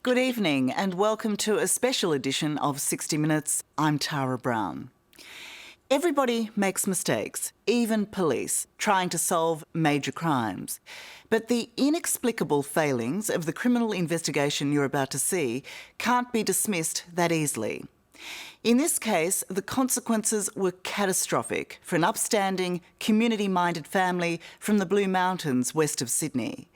Good evening and welcome to a special edition of 60 Minutes. I'm Tara Brown. Everybody makes mistakes, even police, trying to solve major crimes. But the inexplicable failings of the criminal investigation you're about to see can't be dismissed that easily. In this case, the consequences were catastrophic for an upstanding, community-minded family from the Blue Mountains west of Sydney.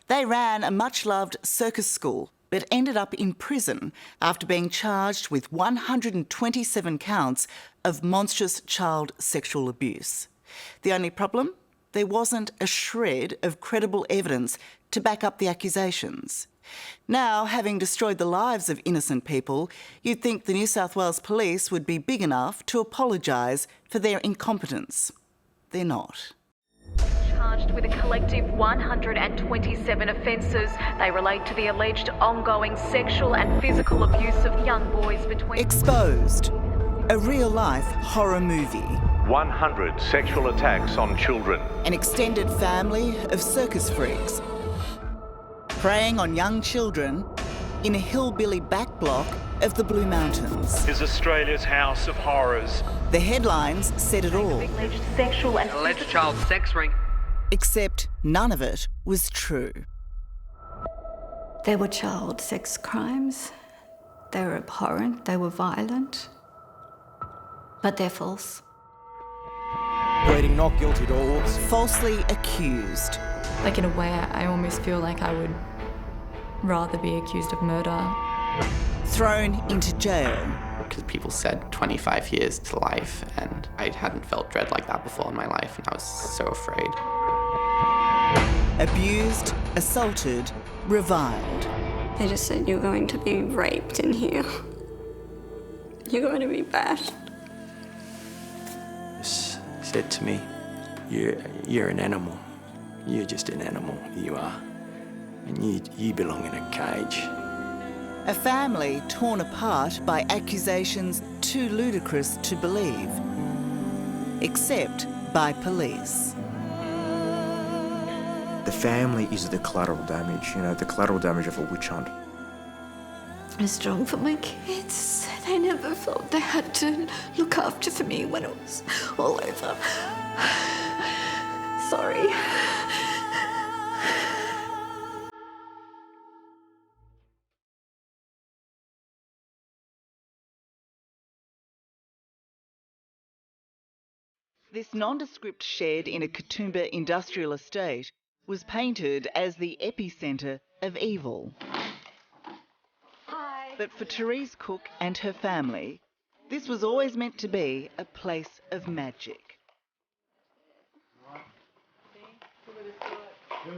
They ran a much-loved circus school, but ended up in prison after being charged with 127 counts of monstrous child sexual abuse. The only problem? There wasn't a shred of credible evidence to back up the accusations. Now, having destroyed the lives of innocent people, you'd think the New South Wales Police would be big enough to apologise for their incompetence. They're not. Charged with a collective 127 offences. They relate to the alleged ongoing sexual and physical abuse of young boys between... Exposed. A real-life horror movie. 100 sexual attacks on children. An extended family of circus freaks preying on young children in a hillbilly backblock of the Blue Mountains. Is Australia's house of horrors. The headlines said it all. Alleged sexual and alleged child sex ring. Except none of it was true. There were child sex crimes. They were abhorrent, they were violent, but they're false. Pleading not guilty to all. Falsely accused. Like, in a way, I almost feel like I would rather be accused of murder. Thrown into jail. Because people said 25 years to life, and I hadn't felt dread like that before in my life, and I was so afraid. Abused, assaulted, reviled. They just said, you're going to be raped in here. You're going to be bashed. Said to me, you're an animal. You're just an animal, you are. And you belong in a cage. A family torn apart by accusations too ludicrous to believe. Except by police. The family is the collateral damage, the collateral damage of a witch hunt. I'm strong for my kids. They never felt they had to look after me when it was all over. Sorry. This nondescript shed in a Katoomba industrial estate was painted as the epicentre of evil. Hi. But for Therese Cook and her family, this was always meant to be a place of magic.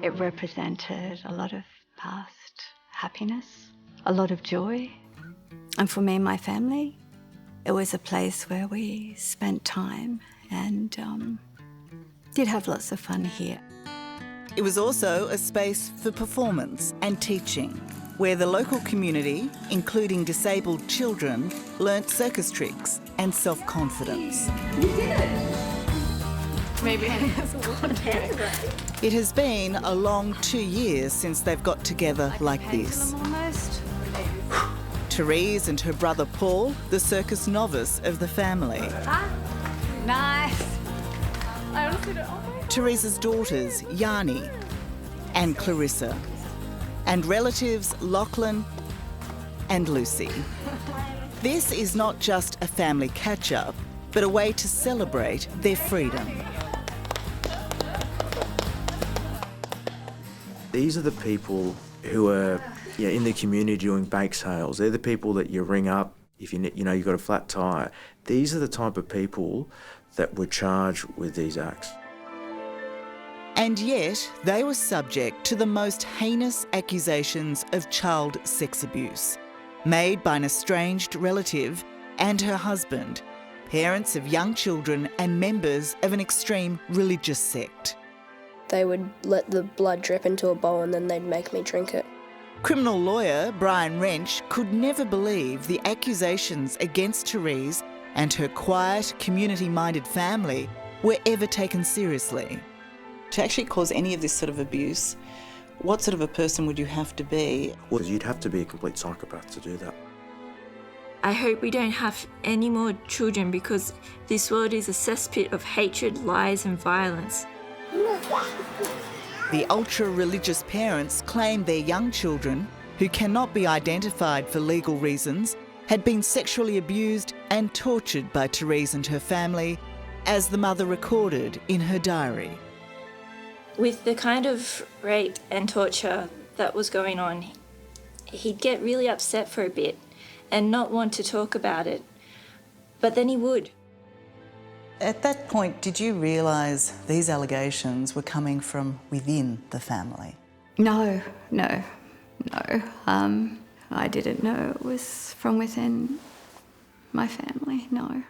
It represented a lot of past happiness, a lot of joy. And for me and my family, it was a place where we spent time and did have lots of fun here. It was also a space for performance and teaching, where the local community, including disabled children, learnt circus tricks and self-confidence. You did it! Maybe It has been a long 2 years since they've got together like this. Almost. Therese and her brother Paul, the circus novice of the family. Nice. I honestly don't... Therese's daughters, Yanni and Clarissa, and relatives Lachlan and Lucy. This is not just a family catch-up, but a way to celebrate their freedom. These are the people who are in the community doing bake sales. They're the people that you ring up if you've got a flat tyre. These are the type of people that were charged with these acts. And yet, they were subject to the most heinous accusations of child sex abuse, made by an estranged relative and her husband, parents of young children and members of an extreme religious sect. They would let the blood drip into a bowl and then they'd make me drink it. Criminal lawyer Brian Wrench could never believe the accusations against Therese and her quiet, community-minded family were ever taken seriously. To actually cause any of this sort of abuse What sort of a person would you have to be? Well, you'd have to be a complete psychopath to do that. I hope we don't have any more children because this world is a cesspit of hatred, lies and violence. The ultra-religious parents claim their young children, who cannot be identified for legal reasons, had been sexually abused and tortured by Therese and her family, as the mother recorded in her diary. With the kind of rape and torture that was going on, he'd get really upset for a bit and not want to talk about it, but then he would. At that point, did you realise these allegations were coming from within the family? No. I didn't know it was from within my family, no.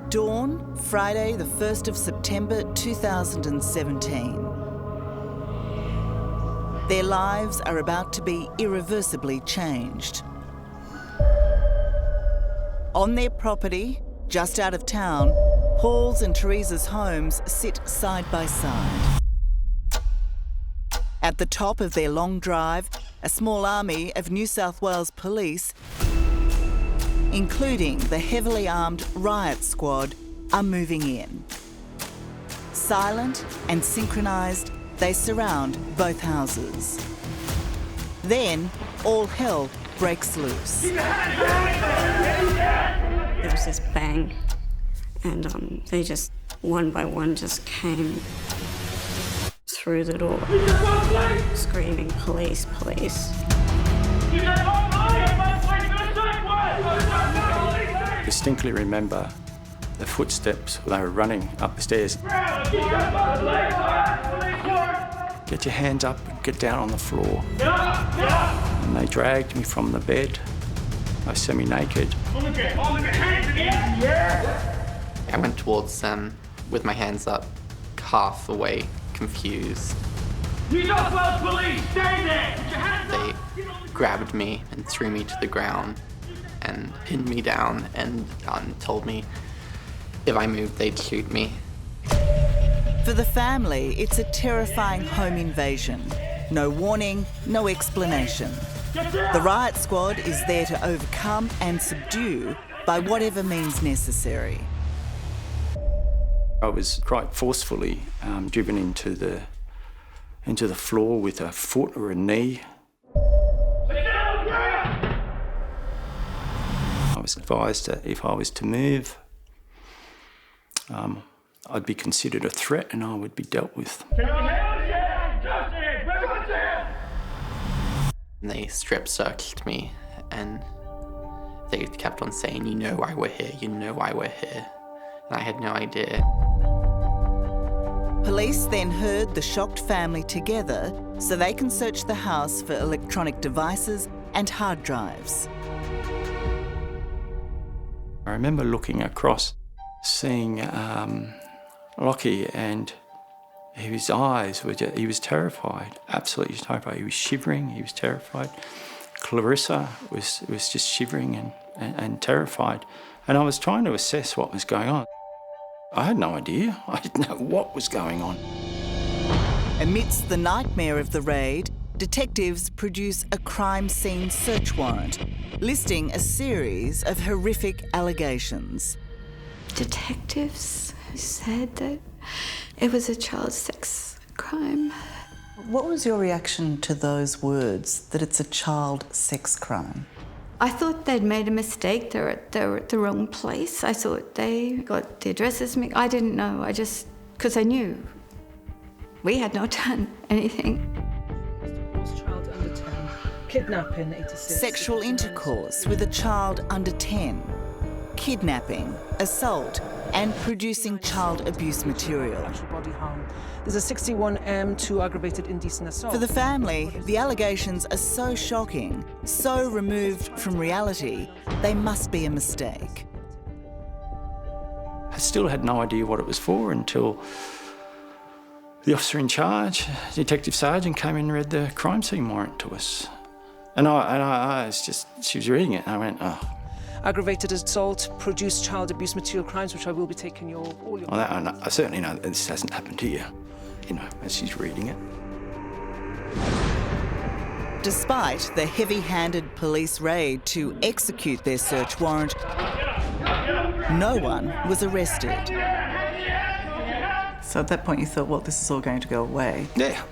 Dawn, Friday the 1st of September 2017. Their lives are about to be irreversibly changed. On their property, just out of town, Paul's and Teresa's homes sit side by side. At the top of their long drive, a small army of New South Wales police, including the heavily armed riot squad, are moving in. Silent and synchronised, they surround both houses. Then, all hell breaks loose. There was this bang, and they just, one by one, just came through the door, screaming, "Police, police." I distinctly remember the footsteps. They were running up the stairs. Get your hands up and get down on the floor. And they dragged me from the bed. I was semi-naked. I went towards them with my hands up, half away, confused. New South Wales Police, stay there! Put your hands up! They grabbed me and threw me to the ground and pinned me down and told me if I moved, they'd shoot me. For the family, it's a terrifying home invasion. No warning, no explanation. The riot squad is there to overcome and subdue by whatever means necessary. I was quite forcefully driven into the floor with a foot or a knee. I was advised that if I was to move, I'd be considered a threat and I would be dealt with. And they strip searched me and they kept on saying, "You know why we're here, you know why we're here." And I had no idea. Police then herd the shocked family together so they can search the house for electronic devices and hard drives. I remember looking across, seeing Lockie, and his eyes were just, he was terrified, absolutely terrified. He was shivering, he was terrified. Clarissa was just shivering and terrified. And I was trying to assess what was going on. I had no idea. I didn't know what was going on. Amidst the nightmare of the raid, detectives produce a crime scene search warrant, listing a series of horrific allegations. Detectives said that it was a child sex crime. What was your reaction to those words, that it's a child sex crime? I thought they'd made a mistake. They were at the wrong place. I thought they got the addresses mixed. I didn't know. Because I knew we had not done anything. Child under 10. Kidnapping, 86. Sexual intercourse with a child under 10. Kidnapping, assault, and producing child abuse material. Body harm. There's a 61M2 aggravated indecent assault. For the family, the allegations are so shocking, so removed from reality, they must be a mistake. I still had no idea what it was for until the officer in charge, Detective Sergeant, came in and read the crime scene warrant to us. And I was just, she was reading it and I went, oh. aggravated assault, produced child abuse material crimes, which I will be taking all your... Well, I certainly know that this hasn't happened to you, you know, as she's reading it. Despite the heavy-handed police raid to execute their search warrant, no one was arrested. So at that point you thought, well, this is all going to go away. Yeah.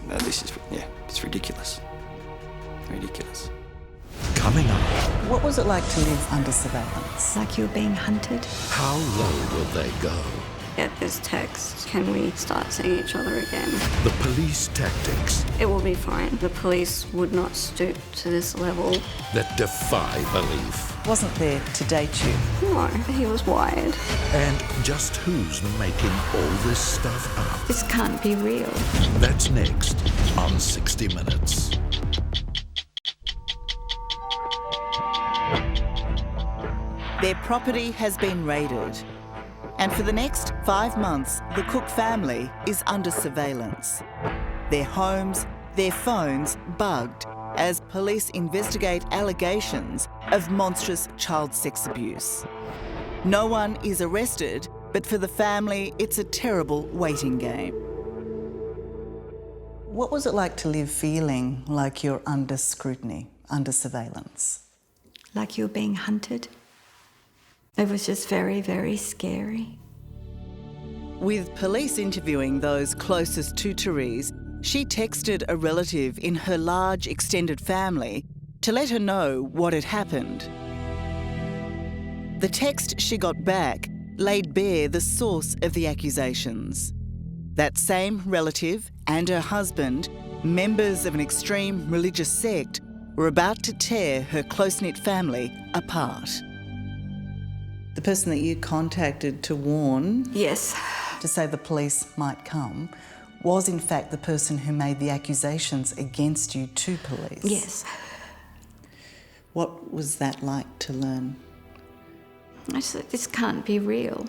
No, it's ridiculous. Ridiculous. Coming up. What was it like to live under surveillance? Like you were being hunted. How low will they go? Get this text. Can we start seeing each other again? The police tactics It will be fine. The police would not stoop to this level. that defy belief. Wasn't there to date you? No, he was wired. And just who's making all this stuff up? This can't be real. That's next on 60 Minutes. Their property has been raided. And for the next 5 months, the Cook family is under surveillance. Their homes, their phones bugged as police investigate allegations of monstrous child sex abuse. No one is arrested, but for the family, it's a terrible waiting game. What was it like to live feeling like you're under scrutiny, under surveillance? Like you were being hunted. It was just very, very scary. With police interviewing those closest to Therese, she texted a relative in her large extended family to let her know what had happened. The text she got back laid bare the source of the accusations. That same relative and her husband, members of an extreme religious sect, were about to tear her close-knit family apart. The person that you contacted to warn... Yes. To say the police might come, was in fact the person who made the accusations against you to police? Yes. What was that like to learn? I said, this can't be real.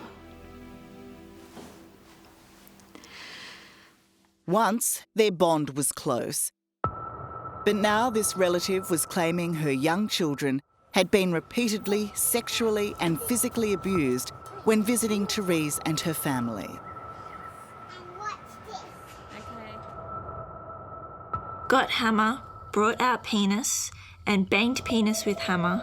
Once, their bond was close. But now this relative was claiming her young children had been repeatedly sexually and physically abused when visiting Therese and her family. Got hammer, brought out penis, and banged penis with hammer.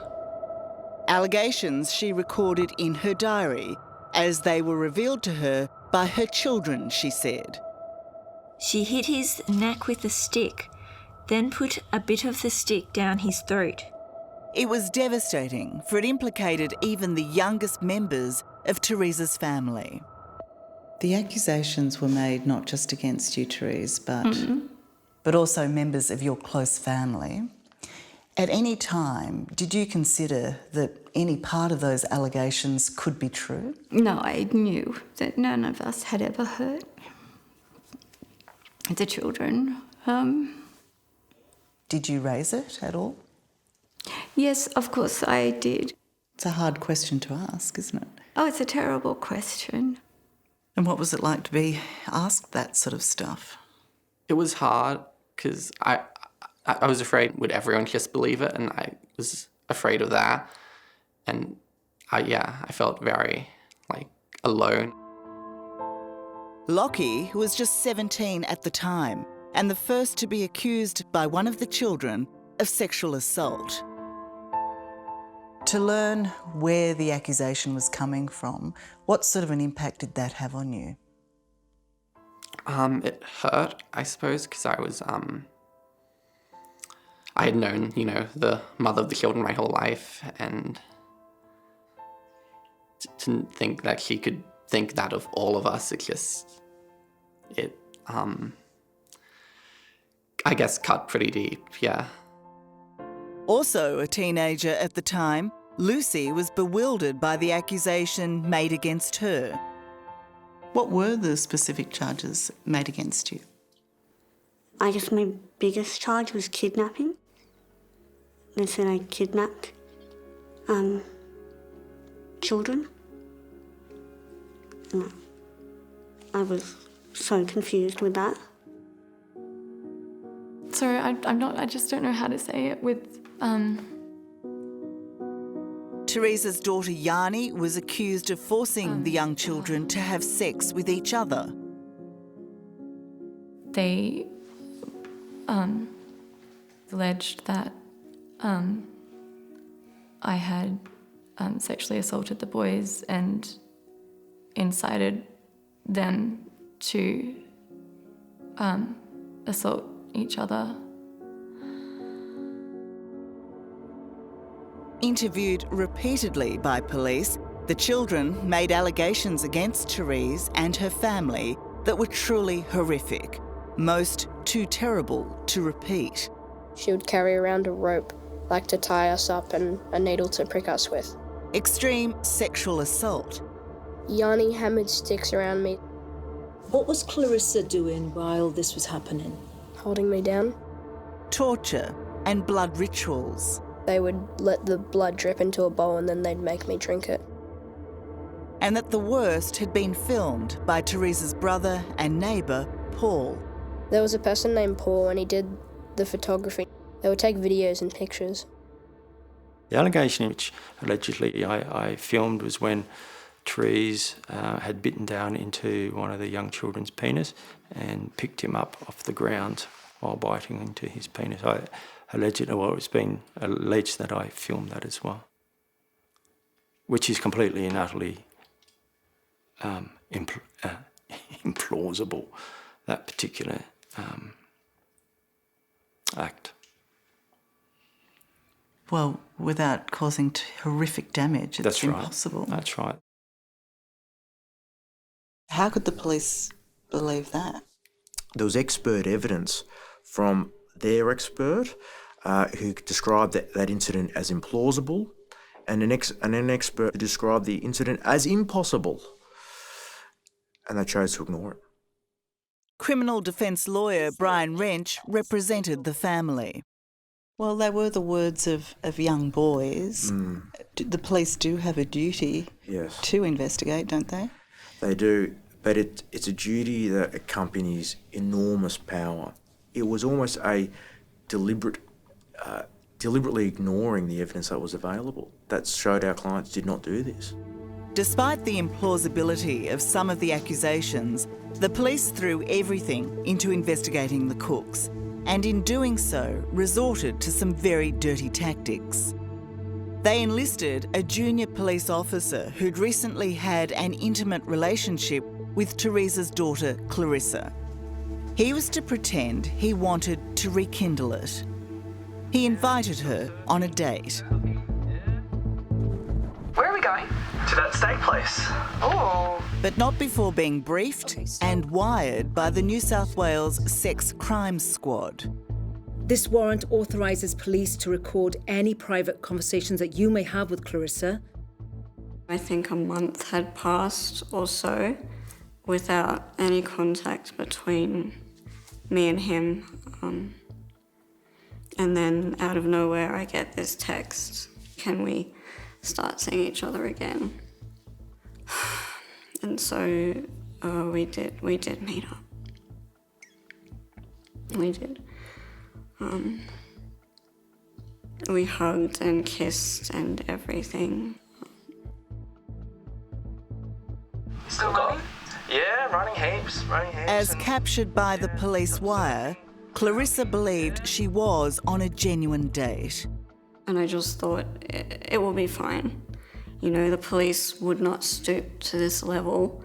Allegations she recorded in her diary as they were revealed to her by her children, she said. She hit his neck with a stick, then put a bit of the stick down his throat. It was devastating, for it implicated even the youngest members of Therese's family. The accusations were made not just against you, Therese, but also members of your close family. At any time, did you consider that any part of those allegations could be true? No, I knew that none of us had ever hurt the children. Did you raise it at all? Yes, of course I did. It's a hard question to ask, isn't it? Oh, it's a terrible question. And what was it like to be asked that sort of stuff? It was hard because I was afraid, would everyone just believe it? And I was afraid of that. And I felt very, alone. Lockie was just 17 at the time and the first to be accused by one of the children of sexual assault. To learn where the accusation was coming from, what sort of an impact did that have on you? It hurt, I suppose, because I was, I had known, the mother of the children my whole life, and to think that she could think that of all of us, I guess cut pretty deep, yeah. Also a teenager at the time, Lucy was bewildered by the accusation made against her. What were the specific charges made against you? I guess my biggest charge was kidnapping. They said I kidnapped children. I was so confused with that. Sorry, I just don't know how to say it with, Teresa's daughter Yanni was accused of forcing the young children to have sex with each other. They alleged that I had sexually assaulted the boys and incited them to assault each other. Interviewed repeatedly by police, the children made allegations against Therese and her family that were truly horrific, most too terrible to repeat. She would carry around a rope, like to tie us up, and a needle to prick us with. Extreme sexual assault. Yanni hammered sticks around me. What was Clarissa doing while this was happening? Holding me down. Torture and blood rituals. They would let the blood drip into a bowl and then they'd make me drink it. And that the worst had been filmed by Teresa's brother and neighbour, Paul. There was a person named Paul and he did the photography. They would take videos and pictures. The allegation which allegedly I filmed was when Therese had bitten down into one of the young children's penis and picked him up off the ground while biting into his penis. It's been alleged that I filmed that as well, which is completely and utterly implausible, that particular act. Well, without causing horrific damage, it's impossible. That's right. How could the police believe that? There was expert evidence from their expert who described that incident as implausible, and an expert who described the incident as impossible, and they chose to ignore it. Criminal defence lawyer Brian Wrench represented the family. Well, they were the words of young boys. The police do have a duty to investigate, don't they? They do, but it's a duty that accompanies enormous power. It was almost a deliberately ignoring the evidence that was available. That showed our clients did not do this. Despite the implausibility of some of the accusations, the police threw everything into investigating the Cooks, and in doing so, resorted to some very dirty tactics. They enlisted a junior police officer who'd recently had an intimate relationship with Teresa's daughter, Clarissa. He was to pretend he wanted to rekindle it. He invited her on a date. Where are we going? To that steak place. Oh. But not before being briefed and wired by the New South Wales Sex Crimes Squad. This warrant authorises police to record any private conversations that you may have with Clarissa. I think a month had passed or so without any contact between me and him. And then out of nowhere I get this text, can we start seeing each other again? And so we did meet up. We did. We hugged and kissed and everything. Still going? Yeah, running heaps. As captured by the police wire, Clarissa believed she was on a genuine date. And I just thought it will be fine. You know, the police would not stoop to this level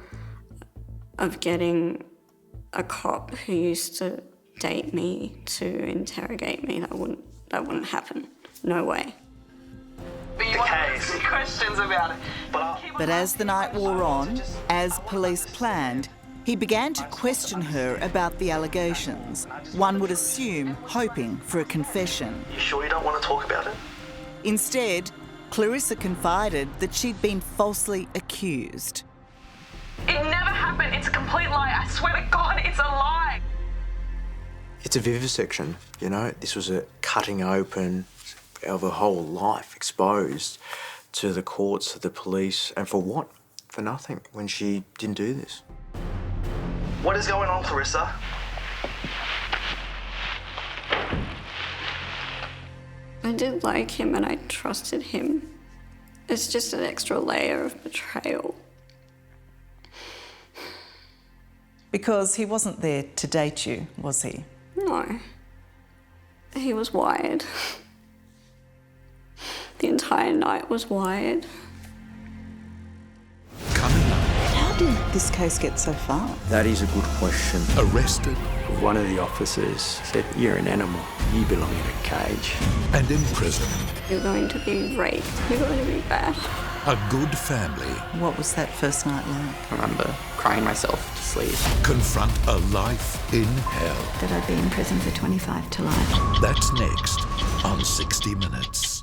of getting a cop who used to date me to interrogate me. That wouldn't happen. No way. But you want to ask me questions about it. But as the night wore on, as police planned, he began to question her about the allegations. One would assume hoping for a confession. You sure you don't want to talk about it? Instead, Clarissa confided that she'd been falsely accused. It never happened. It's a complete lie. I swear to God, it's a lie. It's a vivisection, you know. This was a cutting open of a whole life exposed to the courts, to the police, and for what? For nothing, when she didn't do this. What is going on, Clarissa? I did like him and I trusted him. it's just an extra layer of betrayal. Because he wasn't there to date you, was he? No. He was wired. The entire night was wired. How did this case get so far? That is a good question. Arrested. One of the officers said, "You're an animal. You belong in a cage." And in prison. You're going to be raped. You're going to be bad. A good family. What was that first night like? I remember crying myself to sleep. Confront a life in hell. That I'd be in prison for 25 to life. That's next on 60 Minutes.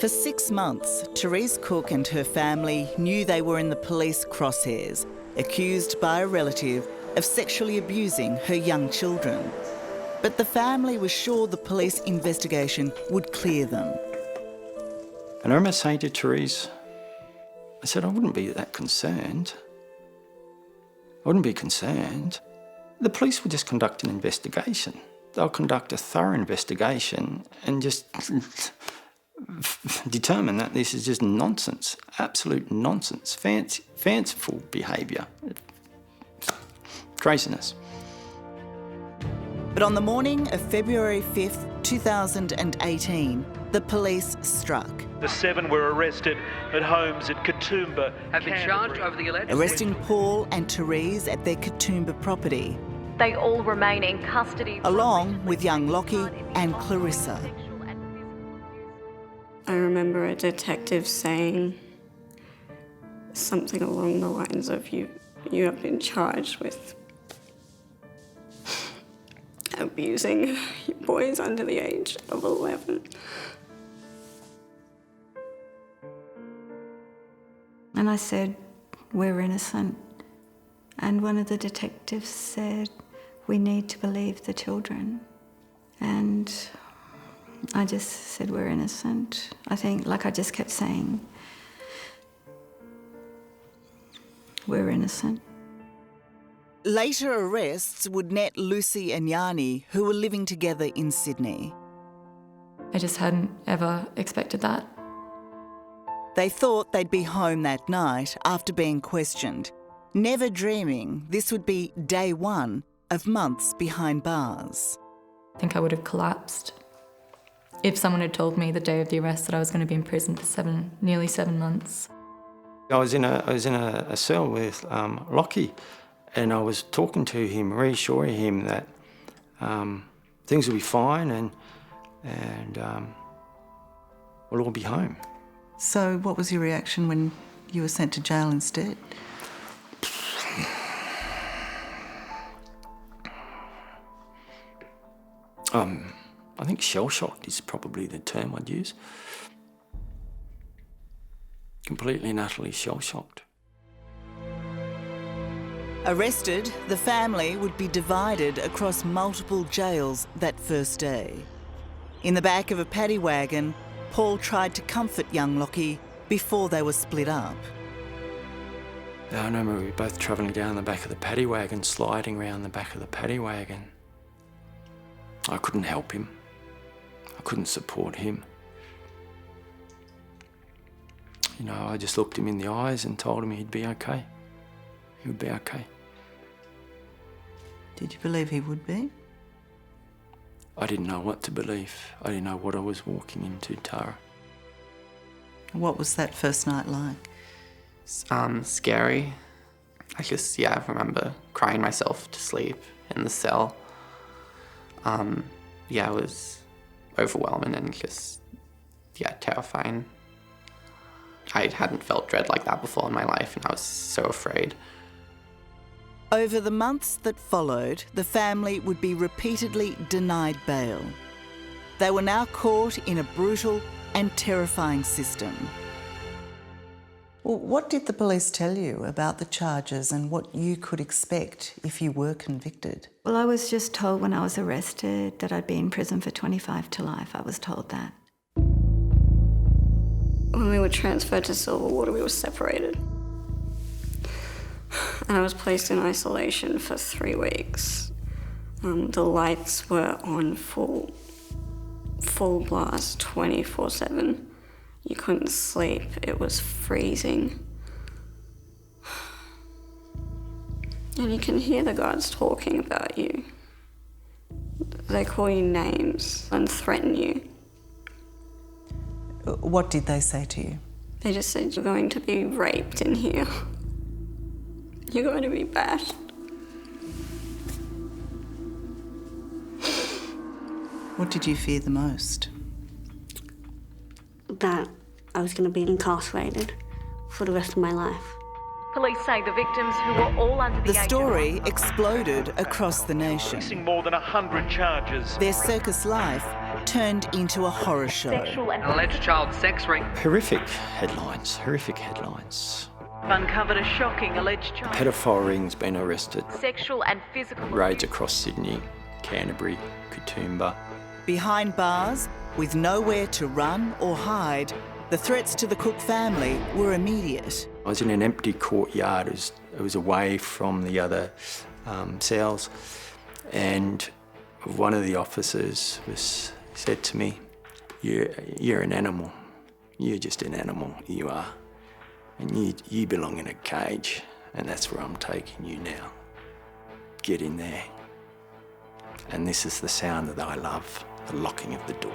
For 6 months, Therese Cook and her family knew they were in the police crosshairs, accused by a relative of sexually abusing her young children. But the family was sure the police investigation would clear them. And I remember saying to Therese, I said, I wouldn't be that concerned. I wouldn't be concerned. The police will just conduct an investigation. They'll conduct a thorough investigation and just determine that this is just nonsense, absolute nonsense, fanciful behaviour, craziness. But on the morning of February 5th, 2018, the police struck. The 7 were arrested at homes at Katoomba, have been charged over the alleged... Arresting Paul and Therese at their Katoomba property. They all remain in custody. Along with young Lockie and Clarissa. I remember a detective saying something along the lines of, you have been charged with abusing boys under the age of 11. And I said, we're innocent. And one of the detectives said, we need to believe the children. And I just said, we're innocent. I think, like I just kept saying, we're innocent. Later arrests would net Lucy and Yanni, who were living together in Sydney. I just hadn't ever expected that. They thought they'd be home that night after being questioned, never dreaming this would be day 1 of months behind bars. I think I would have collapsed if someone had told me the day of the arrest that I was going to be in prison for nearly 7 months. I was in a cell with Lockie, and I was talking to him, reassuring him that things will be fine and we'll all be home. So what was your reaction when you were sent to jail instead? I think shell-shocked is probably the term I'd use. Completely and utterly shell-shocked. Arrested, the family would be divided across multiple jails that first day. In the back of a paddy wagon, Paul tried to comfort young Lockie before they were split up. I remember we were both travelling down the back of the paddy wagon, sliding around the back of the paddy wagon. I couldn't help him. I couldn't support him. You know, I just looked him in the eyes and told him he'd be okay. He would be okay. Did you believe he would be? I didn't know what to believe. I didn't know what I was walking into, Tara. What was that first night like? Scary. I remember crying myself to sleep in the cell. It was overwhelming and terrifying. I hadn't felt dread like that before in my life, and I was so afraid. Over the months that followed, the family would be repeatedly denied bail. They were now caught in a brutal and terrifying system. Well, what did the police tell you about the charges and what you could expect if you were convicted? Well, I was just told when I was arrested that I'd be in prison for 25 to life. I was told that. When we were transferred to Silverwater, we were separated. And I was placed in isolation for 3 weeks. The lights were on full blast 24/7. You couldn't sleep. It was freezing. And you can hear the guards talking about you. They call you names and threaten you. What did they say to you? They just said, you're going to be raped in here. You're going to be bashed. What did you fear the most? That I was going to be incarcerated for the rest of my life. Police say the victims, who were all under the The story exploded across the nation. Facing more than 100 charges. Their circus life turned into a horror show. An alleged child sex ring. Horrific headlines, horrific headlines. uncovered a shocking alleged child. Pedophile rings been arrested. Sexual and physical Raids across Sydney, Canterbury, Katoomba. Behind bars, with nowhere to run or hide, the threats to the Cook family were immediate. I was in an empty courtyard. It was away from the other cells, and one of the officers said to me, "You're an animal. You're just an animal, you are. And you belong in a cage, and that's where I'm taking you now. Get in there." And this is the sound that I love, the locking of the door.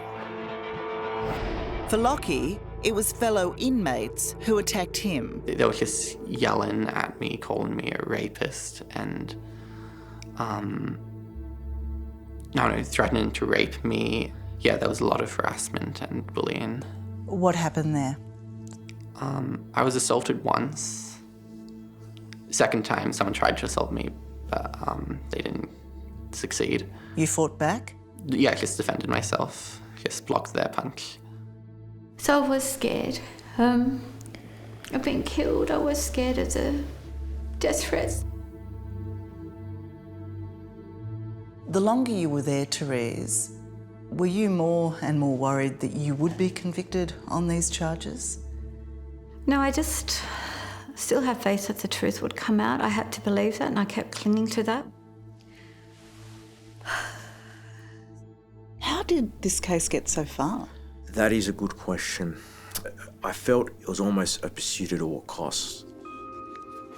For Lockie, it was fellow inmates who attacked him. They were just yelling at me, calling me a rapist, and threatening to rape me. Yeah, there was a lot of harassment and bullying. What happened there? I was assaulted once. Second time, someone tried to assault me, but they didn't succeed. You fought back? Yeah, I just defended myself, just blocked their punch. So I was scared of being killed. I was scared of the death threats. The longer you were there, Therese, were you more and more worried that you would be convicted on these charges? No, I just still have faith that the truth would come out. I had to believe that, and I kept clinging to that. How did this case get so far? That is a good question. I felt it was almost a pursuit at all costs.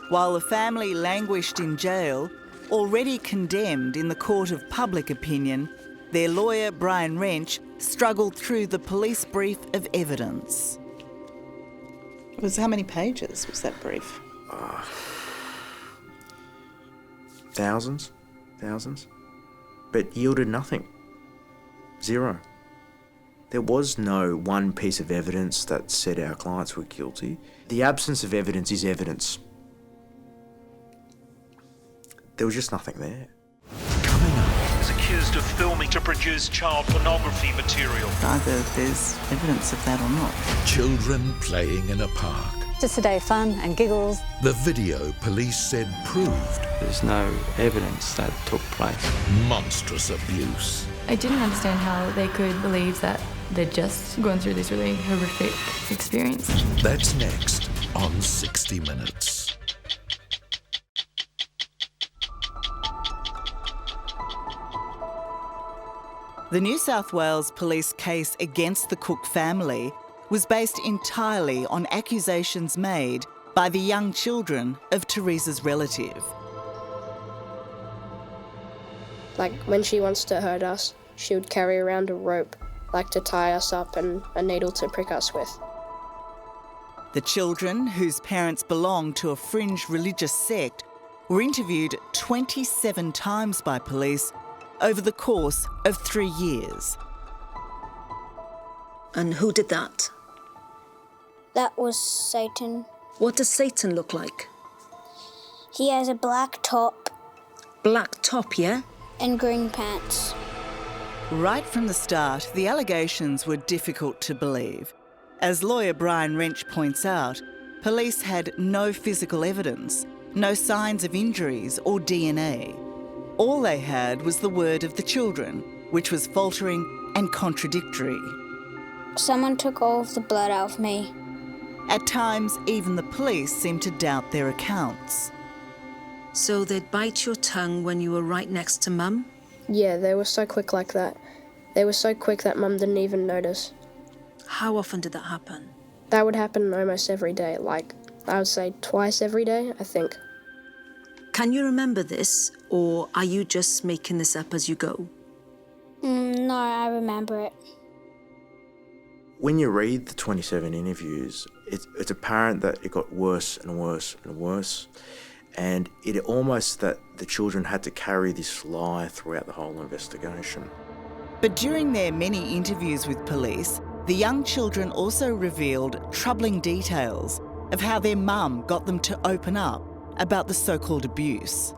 While the family languished in jail, already condemned in the court of public opinion, their lawyer, Brian Wrench, struggled through the police brief of evidence. How many pages was that brief? Thousands, but yielded nothing. Zero. There was no one piece of evidence that said our clients were guilty. The absence of evidence is evidence. There was just nothing there. Is accused of filming to produce child pornography material. Either there's evidence of that or not. Children playing in a park. Just a day of fun and giggles. The video police said proved There's no evidence that took place. monstrous abuse. I didn't understand how they could believe that they'd just gone through this really horrific experience. That's next on 60 Minutes. The New South Wales police case against the Cook family was based entirely on accusations made by the young children of Therese's relative. Like, when she wants to hurt us, she would carry around a rope, like to tie us up, and a needle to prick us with. The children, whose parents belonged to a fringe religious sect, were interviewed 27 times by police over the course of 3 years. And who did that? That was Satan. What does Satan look like? He has a black top. Black top, yeah? And green pants. Right from the start, the allegations were difficult to believe. As lawyer Brian Wrench points out, police had no physical evidence, no signs of injuries or DNA. All they had was the word of the children, which was faltering and contradictory. Someone took all of the blood out of me. At times, even the police seemed to doubt their accounts. So they'd bite your tongue when you were right next to Mum? Yeah, they were so quick like that. They were so quick that Mum didn't even notice. How often did that happen? That would happen almost every day, like, I would say twice every day, I think. Can you remember this, or are you just making this up as you go? No, I remember it. When you read the 27 interviews, it's apparent that it got worse and worse and worse. And it almost that the children had to carry this lie throughout the whole investigation. But during their many interviews with police, the young children also revealed troubling details of how their mum got them to open up about the so-called abuse.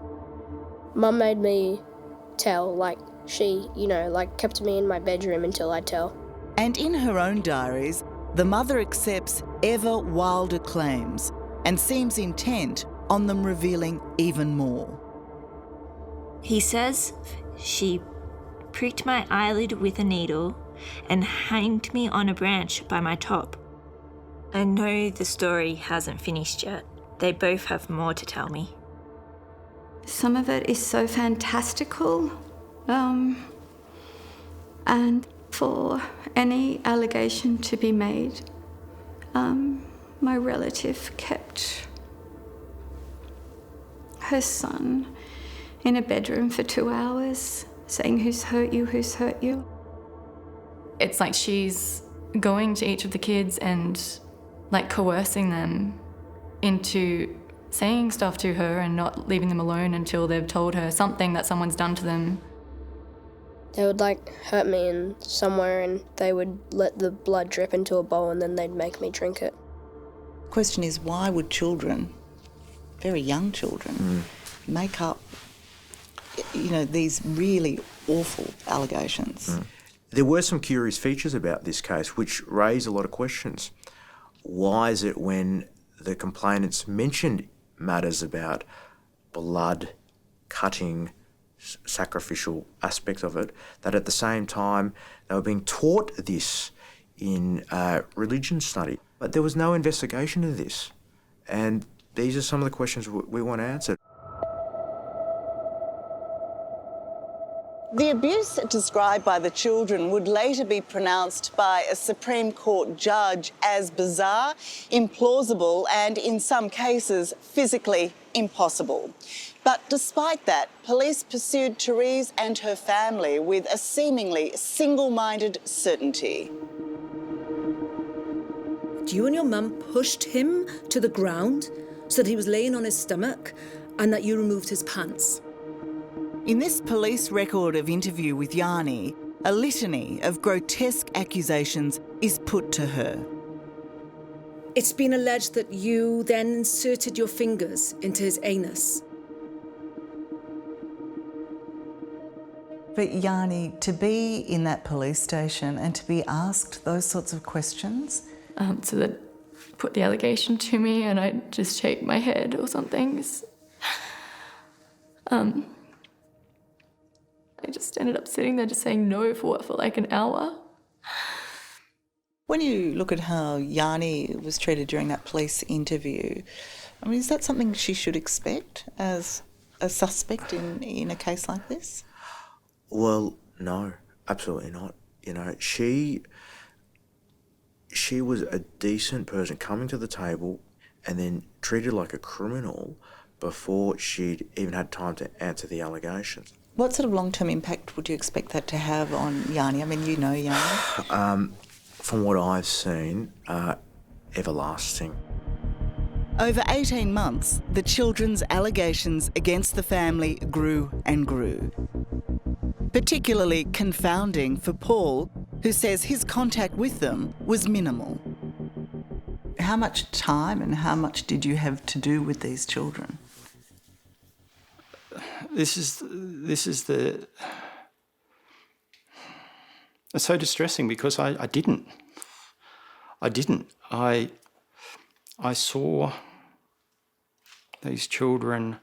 Mum made me tell, like, she, kept me in my bedroom until I'd tell. And in her own diaries, the mother accepts ever wilder claims and seems intent on them revealing even more. He says she pricked my eyelid with a needle and hanged me on a branch by my top. I know the story hasn't finished yet. They both have more to tell me. Some of it is so fantastical, and for any allegation to be made, my relative kept her son in a bedroom for 2 hours, saying, "Who's hurt you? Who's hurt you?" It's like she's going to each of the kids and like coercing them into saying stuff to her and not leaving them alone until they've told her something that someone's done to them. They would, hurt me in somewhere and they would let the blood drip into a bowl and then they'd make me drink it. The question is, why would children, very young children, make up, these really awful allegations? There were some curious features about this case which raise a lot of questions. Why is it when the complainants mentioned matters about blood, cutting, sacrificial aspects of it, that at the same time they were being taught this in religion study? But there was no investigation of this. And these are some of the questions we want answered. The abuse described by the children would later be pronounced by a Supreme Court judge as bizarre, implausible and, in some cases, physically impossible. But despite that, police pursued Therese and her family with a seemingly single-minded certainty. You and your mum pushed him to the ground so that he was laying on his stomach and that you removed his pants. In this police record of interview with Yanni, a litany of grotesque accusations is put to her. It's been alleged that you then inserted your fingers into his anus. But Yanni, to be in that police station and to be asked those sorts of questions... So they put the allegation to me and I just shake my head or something. I just ended up sitting there just saying no for like an hour. When you look at how Yanni was treated during that police interview, I mean, is that something she should expect as a suspect in a case like this? Well, no, absolutely not. She was a decent person coming to the table and then treated like a criminal before she'd even had time to answer the allegations. What sort of long-term impact would you expect that to have on Yanni? I mean, you know Yanni. From what I've seen, everlasting. Over 18 months, the children's allegations against the family grew and grew. Particularly confounding for Paul, who says his contact with them was minimal. How much time and how much did you have to do with these children? This is the... It's so distressing because I didn't. I saw these children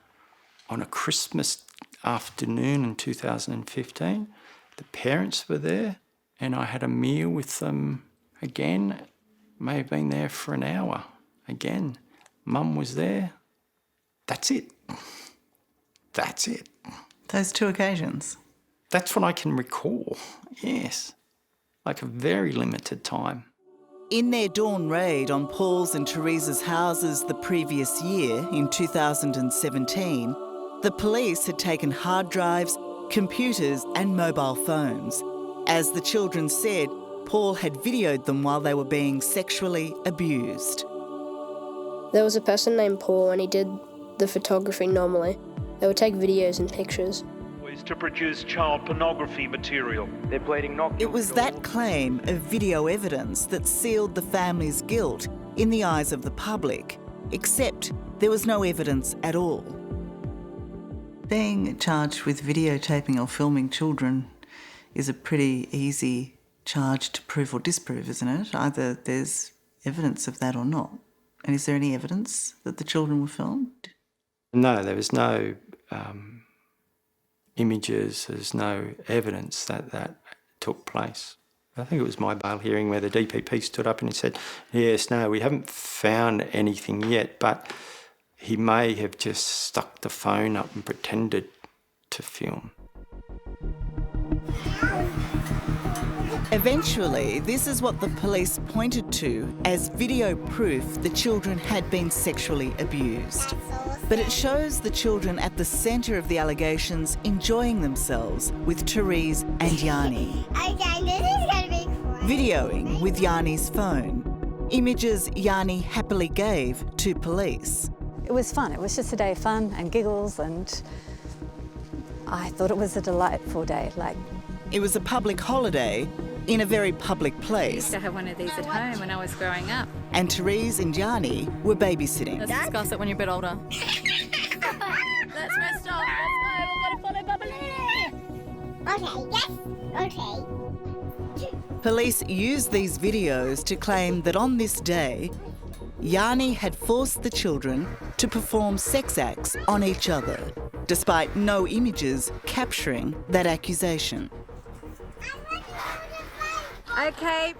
on a Christmas afternoon in 2015. The parents were there and I had a meal with them again. May have been there for an hour again. Mum was there. That's it. That's it. Those 2 occasions? That's what I can recall, yes. Like a very limited time. In their dawn raid on Paul's and Teresa's houses the previous year, in 2017, the police had taken hard drives, computers and mobile phones. As the children said, Paul had videoed them while they were being sexually abused. There was a person named Paul and he did the photography normally. They would take videos and pictures. To produce child pornography material. They're pleading not It was that claim of video evidence that sealed the family's guilt in the eyes of the public, except there was no evidence at all. Being charged with videotaping or filming children is a pretty easy charge to prove or disprove, isn't it? Either there's evidence of that or not. And is there any evidence that the children were filmed? No, there was no images, there's no evidence that that took place. I think it was my bail hearing where the DPP stood up and he said, yes, no, we haven't found anything yet, but he may have just stuck the phone up and pretended to film. Eventually, this is what the police pointed to as video proof the children had been sexually abused. But it shows the children at the centre of the allegations enjoying themselves with Therese and Yanni. Okay, this is going to be fun. Videoing with Yanni's phone. Images Yanni happily gave to police. It was fun. It was just a day of fun and giggles, and I thought it was a delightful day. It was a public holiday in a very public I place. used to have one of these at home when I was growing up. And Therese and Yanni were babysitting. Let's discuss it when you're a bit older. That's messed up. That's why we've got to follow Bubbly. Okay, yes, okay. Police used these videos to claim that on this day, Yanni had forced the children to perform sex acts on each other, despite no images capturing that accusation. Okay,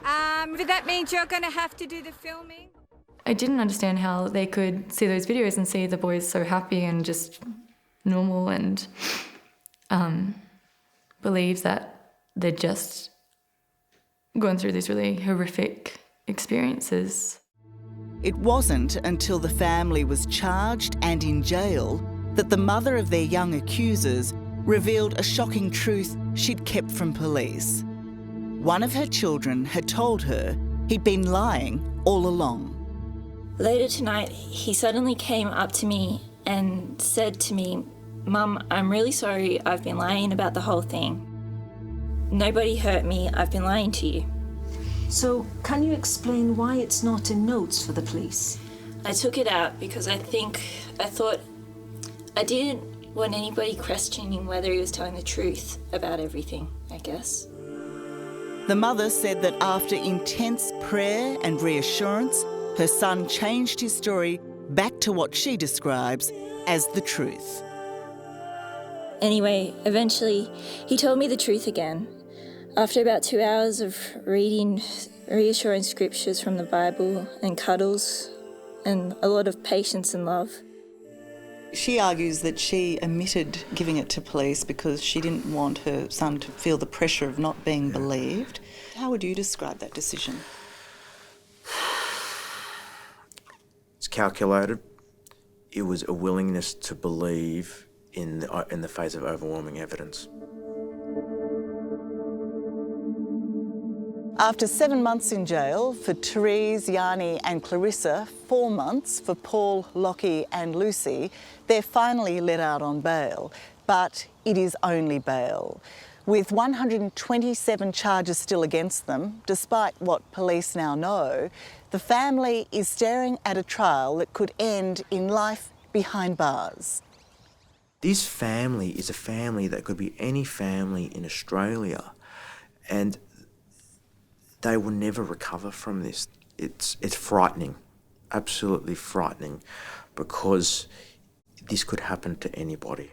that means you're going to have to do the filming. I didn't understand how they could see those videos and see the boys so happy and just normal and believe that they'd just gone through these really horrific experiences. It wasn't until the family was charged and in jail that the mother of their young accusers revealed a shocking truth she'd kept from police. One of her children had told her he'd been lying all along. Later tonight, he suddenly came up to me and said to me, "Mum, I'm really sorry I've been lying about the whole thing. Nobody hurt me, I've been lying to you." So, can you explain why it's not in notes for the police? I took it out because I thought I didn't want anybody questioning whether he was telling the truth about everything, I guess. The mother said that after intense prayer and reassurance, her son changed his story back to what she describes as the truth. Anyway, eventually, he told me the truth again. After about 2 hours of reading reassuring scriptures from the Bible and cuddles and a lot of patience and love. She argues that she omitted giving it to police because she didn't want her son to feel the pressure of not being believed. How would you describe that decision? It's calculated. It was a willingness to believe in the face of overwhelming evidence. After 7 months in jail for Therese, Yanni and Clarissa, 4 months for Paul, Lockie and Lucy, they're finally let out on bail. But it is only bail. With 127 charges still against them, despite what police now know, the family is staring at a trial that could end in life behind bars. This family is a family that could be any family in Australia, and they will never recover from this. It's frightening, absolutely frightening, because this could happen to anybody.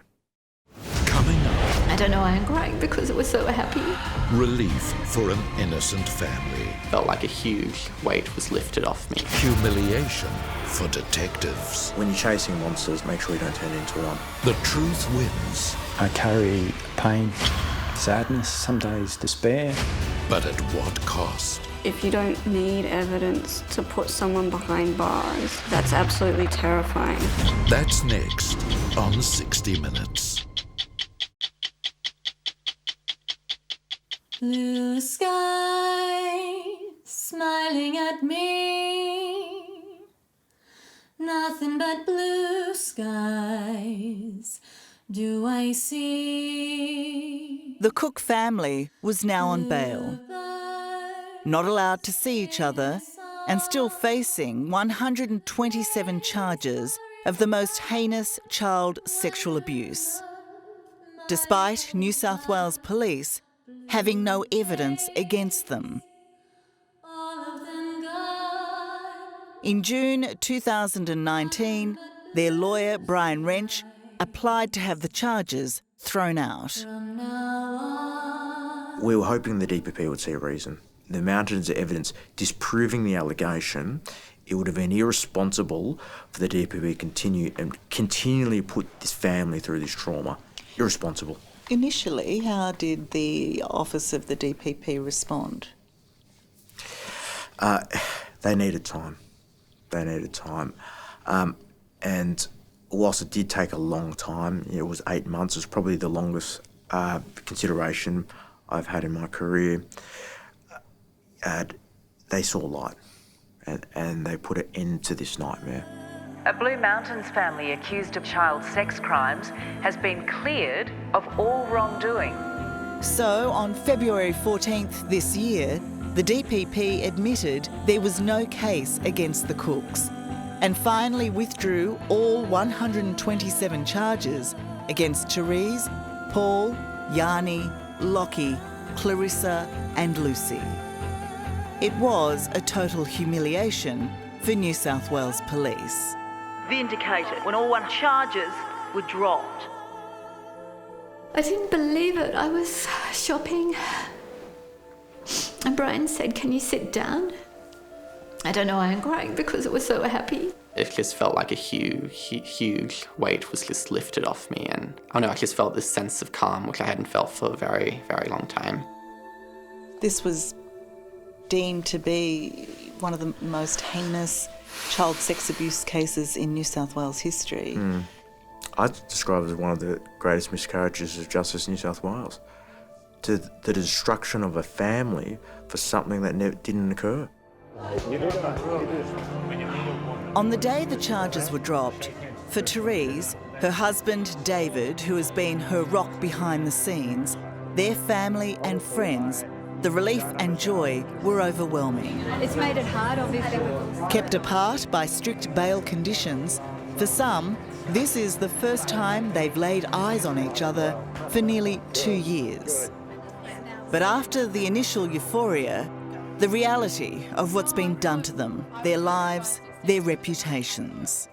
Coming up. I don't know, I'm crying because I was so happy. Relief for an innocent family. Felt like a huge weight was lifted off me. Humiliation for detectives. When you're chasing monsters, make sure you don't turn into one. The truth wins. I carry pain, sadness, some days despair. But at what cost? If you don't need evidence to put someone behind bars, that's absolutely terrifying. That's next on 60 Minutes. Blue sky, smiling at me. Nothing but blue skies do I see. The Cook family was now on bail, not allowed to see each other, and still facing 127 charges of the most heinous child sexual abuse, despite New South Wales police having no evidence against them. In June 2019, their lawyer, Brian Wrench, applied to have the charges thrown out. We were hoping the DPP would see a reason. The mountains of evidence disproving the allegation, it would have been irresponsible for the DPP to continually put this family through this trauma. Irresponsible. Initially, how did the Office of the DPP respond? They needed time. And whilst it did take a long time, it was 8 months, it was probably the longest consideration I've had in my career. They saw light and they put an end to this nightmare. A Blue Mountains family accused of child sex crimes has been cleared of all wrongdoing. So, on February 14th this year, the DPP admitted there was no case against the Cooks and finally withdrew all 127 charges against Therese, Paul, Yanni, Lockie, Clarissa and Lucy. It was a total humiliation for New South Wales Police. Vindicated when all one charges were dropped. I didn't believe it. I was shopping and Brian said, "Can you sit down?" I don't know, I'm crying because I was so happy. It just felt like a huge weight was just lifted off me, and I just felt this sense of calm which I hadn't felt for a very, very long time. This was deemed to be one of the most heinous child sex abuse cases in New South Wales history. I describe it as one of the greatest miscarriages of justice in New South Wales. To the destruction of a family for something that didn't occur. On the day the charges were dropped, for Therese, her husband David, who has been her rock behind the scenes, their family and friends, the relief and joy were overwhelming. It's made it hard, obviously. Kept apart by strict bail conditions, for some, this is the first time they've laid eyes on each other for nearly 2 years. But after the initial euphoria, the reality of what's been done to them, their lives, their reputations.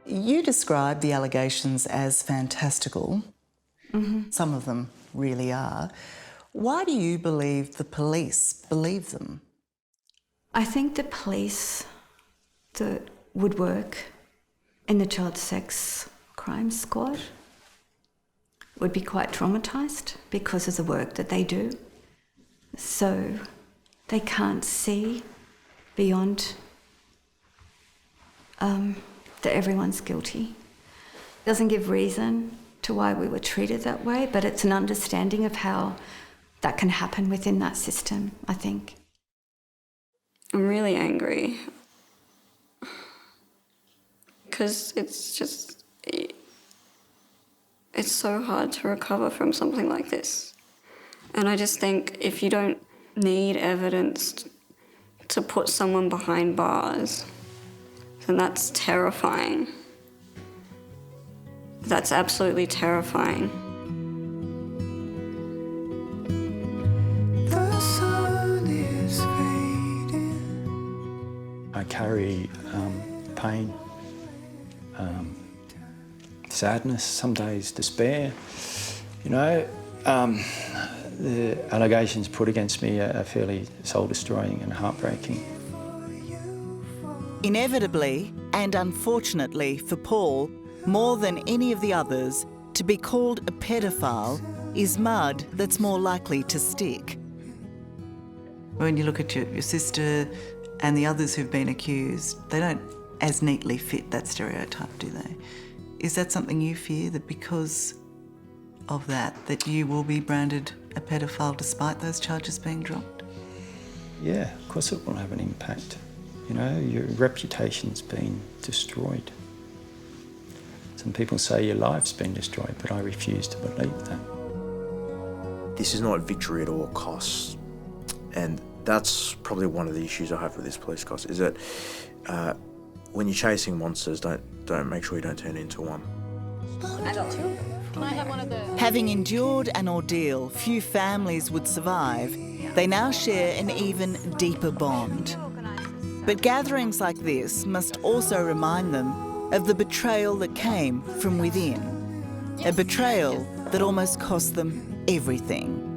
You describe the allegations as fantastical. Some of them really are. Why do you believe the police believe them? I think the police that would work in the child sex crime squad would be quite traumatised because of the work that they do. So they can't see beyond that everyone's guilty. Doesn't give reason to why we were treated that way, but it's an understanding of how that can happen within that system, I think. I'm really angry because it's so hard to recover from something like this. And I just think if you don't need evidence to put someone behind bars, then that's terrifying. That's absolutely terrifying. The sun is fading. I carry pain, sadness, some days despair. You know, the allegations put against me are fairly soul-destroying and heartbreaking. Inevitably, and unfortunately for Paul, more than any of the others, to be called a pedophile is mud that's more likely to stick. When you look at your sister and the others who've been accused, they don't as neatly fit that stereotype, do they? Is that something you fear, that because of that you will be branded a pedophile despite those charges being dropped? Yeah, of course it will have an impact. You know, your reputation's been destroyed. Some people say your life's been destroyed, but I refuse to believe that. This is not victory at all costs. And that's probably one of the issues I have with this police case, is that when you're chasing monsters, don't make sure you don't turn into one. Can I have one of those? Having endured an ordeal few families would survive, they now share an even deeper bond. But gatherings like this must also remind them of the betrayal that came from within. A betrayal that almost cost them everything.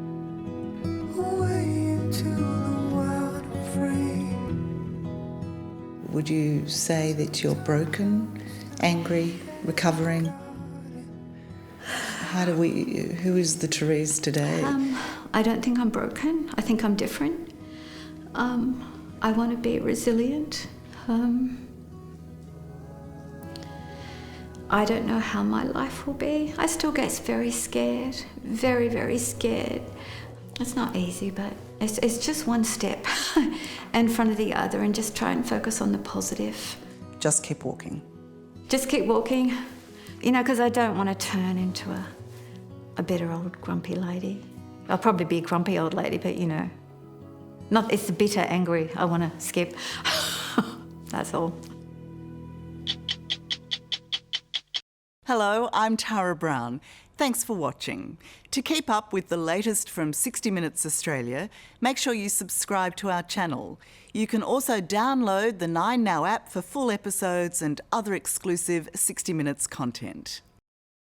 Would you say that you're broken, angry, recovering? Who is the Therese today? I don't think I'm broken. I think I'm different. I want to be resilient. I don't know how my life will be. I still get very scared, very, very scared. It's not easy, but it's just one step in front of the other, and just try and focus on the positive. Just keep walking. Just keep walking, you know, because I don't want to turn into a bitter old grumpy lady. I'll probably be a grumpy old lady, but you know, it's the bitter, angry I want to skip. That's all. Hello, I'm Tara Brown. Thanks for watching. To keep up with the latest from 60 Minutes Australia, make sure you subscribe to our channel. You can also download the 9Now app for full episodes and other exclusive 60 Minutes content.